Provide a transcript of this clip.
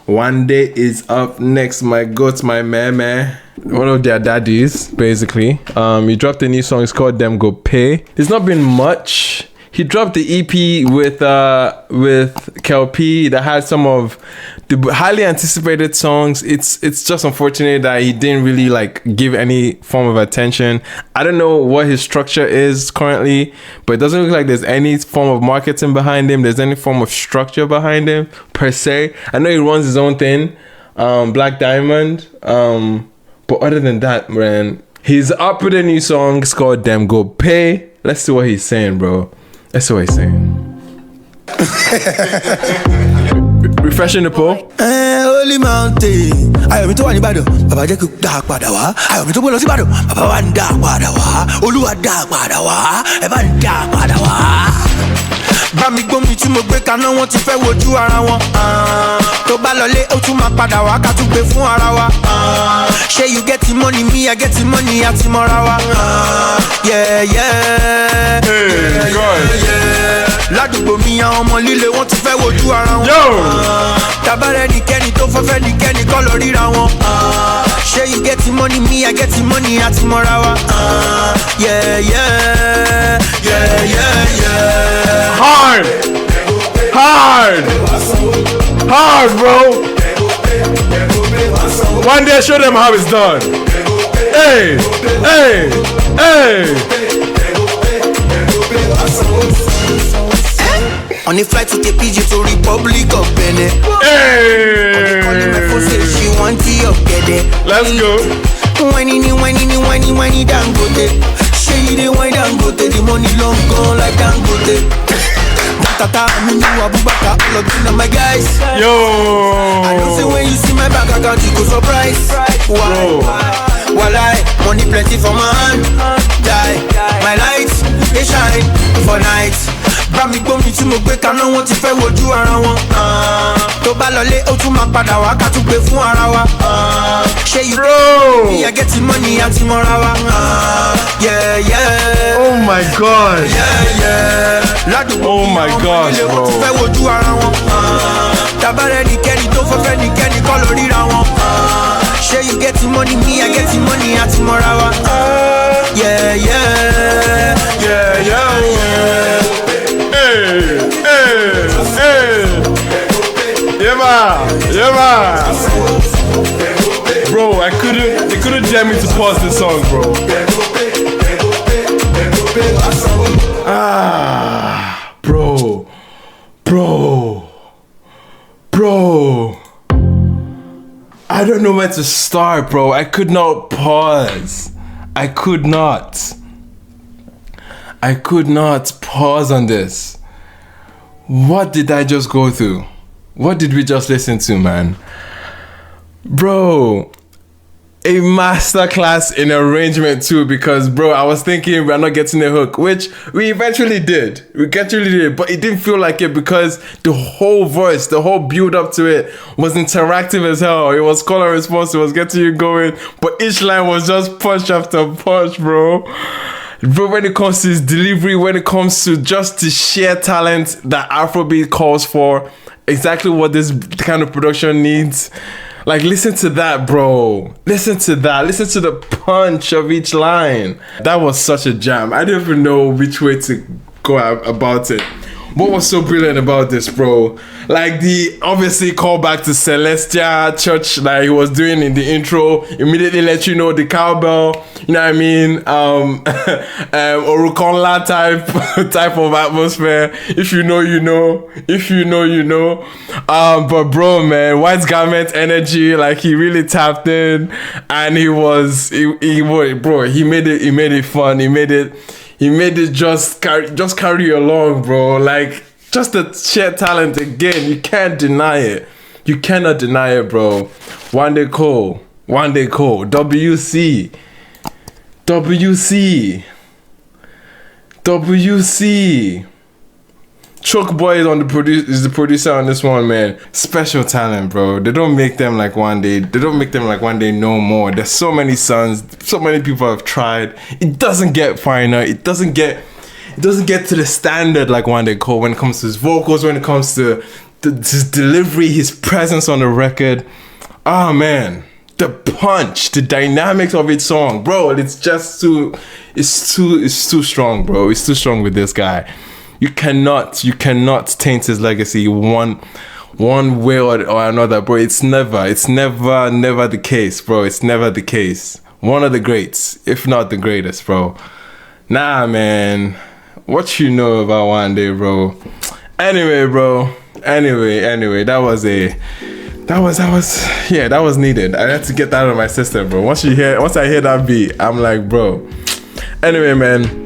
Wande is up next. My goats, my man. One of their daddies, basically. He dropped a new song. It's called Them Go Pay. There's not been much. He dropped the EP with Kel-P that had some of the highly anticipated songs. It's just unfortunate that he didn't really like give any form of attention. I don't know what his structure is currently, but it doesn't look like there's any form of marketing behind him. There's any form of structure behind him per se. I know he runs his own thing, Black Diamond. But other than that, man, he's up with a new song. It's called Them Go Pay. Let's see what he's saying, bro. That's what he's saying. Refreshing the poll. Holy mountain. I am to anybody. Baba Jeku dark padawa. I am to Bolo Sibado. Baba Wan dark padawa. Oluwa dark padawa. Evan dark padawa. Bami gbomi tí mo gbé kaná wọn ti fẹ́ wojú ara wọn. Tó bá lọlé ó tún máa padà wá ká tún gbé fún ara wa. Ṣé you get the money, me I get the money àti mọ́ra wa. Yeah, yeah. Hey, God. Ládùúgbò mi àwọn ọmọ líle wọ́n ti fẹ́ wojú ara wọn. Tabarẹ́ nìkẹ́ni tó fẹ́fẹ́ nìkẹ́ni kọ́ lọ ríra wọn. Ṣé you get the money, me I get the money àti mọ́ra wa. Yeah, yeah. Yeah, yeah, yeah. Hard, bro. One day, show them how it's done. Hey. On a flight to the PG to Republic of Benin. Hey. She want to get it. Let's go. Whiny Dangote. She the wine Dangote. The money long gone like Dangote. Tata, me know Abubakar, all of them my guys. Yo. I don't say when you see my bank account, you go surprise. Why? Money plenty for my hand. Die. My lights, they shine for nights. Bami gbomi tí mo gbé kaná wọn ti fẹ́ wojú ara wọn. Tó bá lọlé ó tún máa padà wá ká tún gbé fún ara wa. Ṣé you bro? Me I get the money àti mọ́ra wa. Yeah, yeah. Oh my God. Yeah, yeah. Oh my God, bro. Wọ́n ti fẹ́ wojú ara wọn. Tabarẹ́ nìkẹ́ni tó fẹ́fẹ́ nìkẹ́ni kọ́ lọ ríra wọn. Ṣé you get the money, me I get the money àti mọ́ra wa. Yeah, yeah. Yeah, yeah, yeah. Hey. Yeah, man. Bro, they couldn't dare me to pause this song, bro. Bro. I don't know where to start, bro. I could not pause. I could not pause on this. What did I just go through? What did we just listen to, man? Bro, a masterclass in arrangement too, because bro, I was thinking we're not getting the hook, which we eventually did. But it didn't feel like it because the whole voice, the whole build up to it was interactive as hell. It was call and response, it was getting you going, but each line was just punch after punch, bro. But when it comes to his delivery, when it comes to just the sheer talent that Afrobeat calls for, exactly what this kind of production needs. Like, listen to that, bro. Listen to that. Listen to the punch of each line. That was such a jam. I didn't even know which way to go about it. What was so brilliant about this, bro? Like the obviously callback to Celestia Church that he was doing in the intro, immediately let you know the cowbell, you know what I mean? Orukonla type of atmosphere. If you know, you know. If you know, you know. But bro, man, White Garment energy, like he really tapped in, and he made it fun. He made it just carry you along, bro. Like, just the sheer talent again. You can't deny it. You cannot deny it, bro. Wande Cole. WC. Choke Boy is the producer on this one, man. Special talent, bro. They don't make them like Wande. They don't make them like Wande no more. There's so many sons. So many people have tried. It doesn't get finer. It doesn't get to the standard like Wande Cole when it comes to his vocals, when it comes to his delivery, his presence on the record. Oh man, the punch, the dynamics of each song, bro. It's just it's too strong, bro. It's too strong with this guy. You cannot taint his legacy one way or another, bro. It's never the case, bro. It's never the case. One of the greats, if not the greatest, bro. Nah, man. What you know about Wande, bro? Anyway, bro. Anyway, that was needed. I had to get that out of my system, bro. Once I hear that beat, I'm like, bro. Anyway, man.